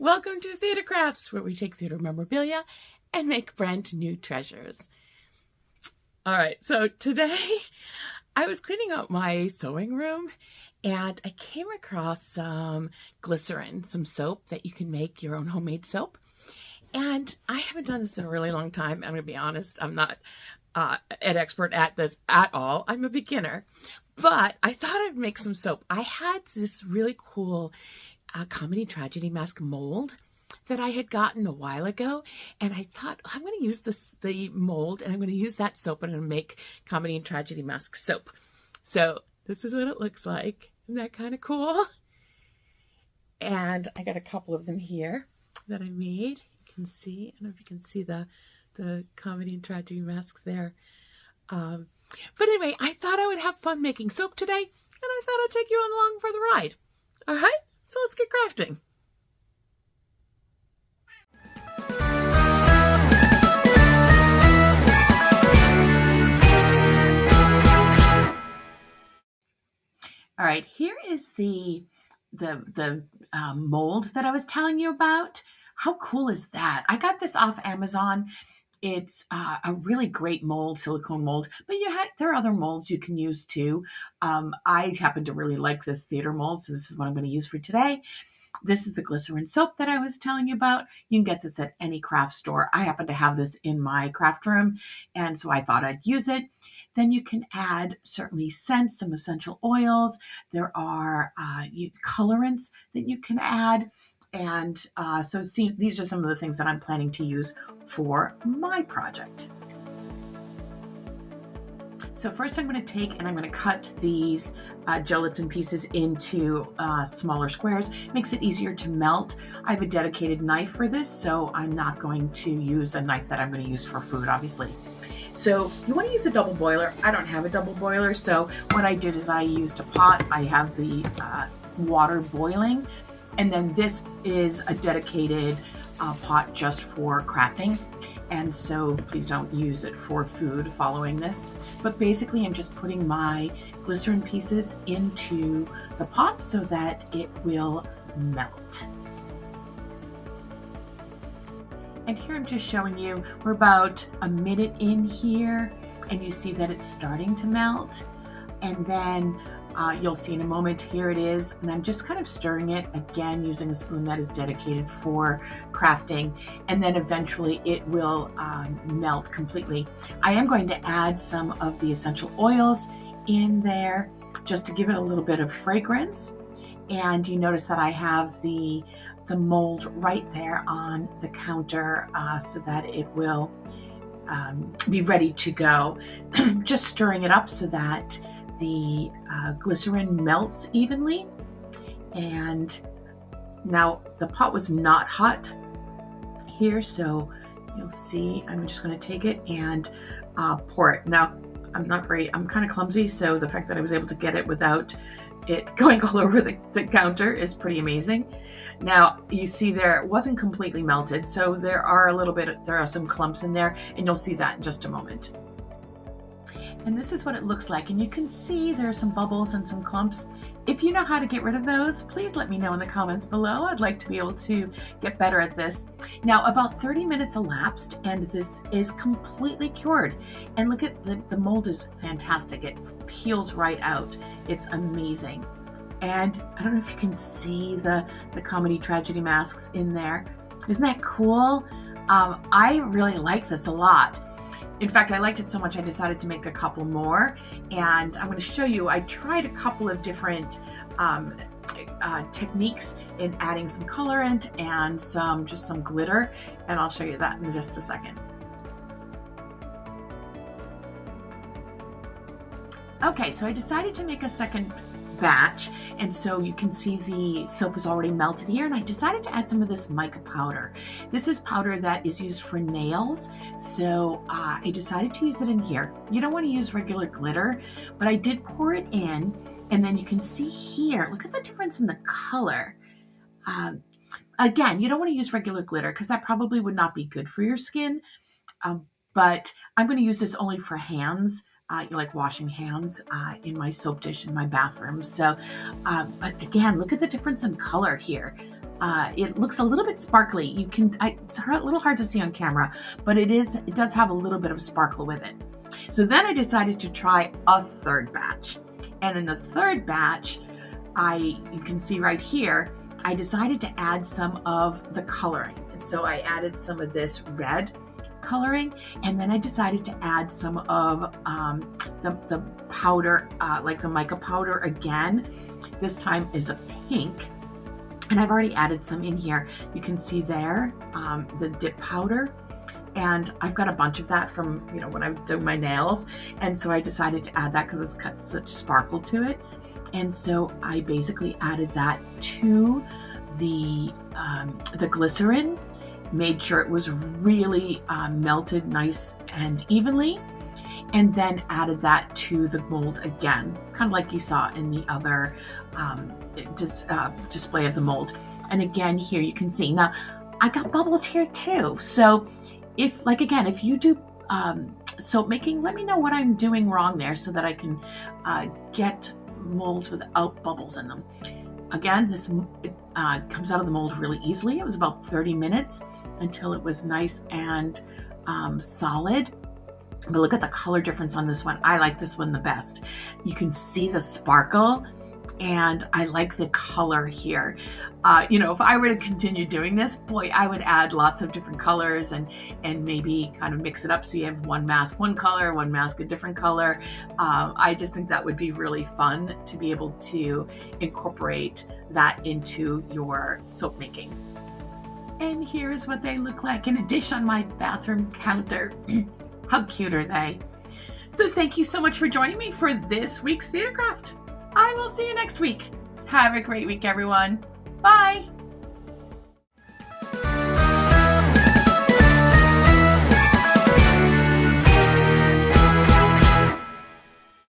Welcome to Theater Crafts, where we take theater memorabilia and make brand new treasures. All right, so today I was cleaning out my sewing room and I came across some glycerin, some soap that you can make your own homemade soap. And I haven't done this in a really long time. I'm going to be honest, I'm not an expert at this at all. I'm a beginner, but I thought I'd make some soap. I had this really cool comedy tragedy mask mold that I had gotten a while ago, and I thought I'm going to use the mold, and I'm going to use that soap, and I'm going to make comedy and tragedy mask soap. So this is what it looks like. Isn't that kind of cool? And I got a couple of them here that I made. You can see, I don't know if you can see the comedy and tragedy masks there. But anyway, I thought I would have fun making soap today, and I thought I'd take you along for the ride. All right, so let's get crafting. All right, here is the mold that I was telling you about. How cool is that? I got this off Amazon. It's a really great mold, silicone mold, but there are other molds you can use too. I happen to really like this theater mold, so this is what I'm going to use for today. This is the glycerin soap that I was telling you about. You can get this at any craft store. I happen to have this in my craft room, and so I thought I'd use it. Then you can add certainly scents, some essential oils. There are colorants that you can add. And so see, these are some of the things that I'm planning to use for my project. So first I'm going to take and I'm going to cut these gelatin pieces into smaller squares. Makes it easier to melt. I have a dedicated knife for this, so I'm not going to use a knife that I'm going to use for food, obviously. So you want to use a double boiler. I don't have a double boiler, so what I did is I used a pot. I have the water boiling, and then this is a dedicated pot just for crafting. And so please don't use it for food following this. But basically I'm just putting my glycerin pieces into the pot so that it will melt. And here I'm just showing you, we're about a minute in here, and you see that it's starting to melt. And then you'll see in a moment, here it is, and I'm just kind of stirring it again using a spoon that is dedicated for crafting, and then eventually it will melt completely. I am going to add some of the essential oils in there just to give it a little bit of fragrance. And you notice that I have the mold right there on the counter so that it will be ready to go. Just stirring it up so that the glycerin melts evenly. And now the pot was not hot here, so you'll see I'm just going to take it and pour it. Now I'm kind of clumsy, so the fact that I was able to get it without it going all over the counter is pretty amazing. Now you see there it wasn't completely melted, so there are some clumps in there, and you'll see that in just a moment. And this is what it looks like, and you can see there are some bubbles and some clumps. If you know how to get rid of those, please let me know in the comments below. I'd like to be able to get better at this. Now about 30 minutes elapsed, and this is completely cured. And look at the mold is fantastic. It peels right out. It's amazing. And I don't know if you can see the comedy tragedy masks in there. Isn't that cool? I really like this a lot. In fact, I liked it so much I decided to make a couple more, and I'm going to show you. I tried a couple of different techniques in adding some colorant and just some glitter, and I'll show you that in just a second. Okay, so I decided to make a second batch, and so you can see the soap is already melted here, and I decided to add some of this mica powder. This is powder that is used for nails, so I decided to use it in here. You don't want to use regular glitter, but I did pour it in, and then you can see here, look at the difference in the color. Again, you don't want to use regular glitter because that probably would not be good for your skin, but I'm going to use this only for hands. Like washing hands in my soap dish in my bathroom. So, but again, look at the difference in color here. it looks a little bit sparkly. It's a little hard to see on camera, but it does have a little bit of sparkle with it. So then I decided to try a third batch. And in the third batch, you can see right here, I decided to add some of the coloring. And so I added some of this red coloring, and then I decided to add some of the powder, like the mica powder again. This time is a pink, and I've already added some in here. You can see there the dip powder, and I've got a bunch of that from when I'm doing my nails, and so I decided to add that because it's got such sparkle to it. And so I basically added that to the glycerin, made sure it was really melted nice and evenly, and then added that to the mold again, kind of like you saw in the other display of the mold. And again, here you can see, now I got bubbles here too. So if you do soap making, let me know what I'm doing wrong there so that I can get molds without bubbles in them. Again, this comes out of the mold really easily. It was about 30 minutes until it was nice and solid. But look at the color difference on this one. I like this one the best. You can see the sparkle, and I like the color here. If I were to continue doing this, boy, I would add lots of different colors and maybe kind of mix it up so you have one mask one color, one mask a different color. I just think that would be really fun to be able to incorporate that into your soap making. And here's what they look like in a dish on my bathroom counter. How cute are they? So thank you so much for joining me for this week's Theater Craft. I will see you next week. Have a great week, everyone. Bye.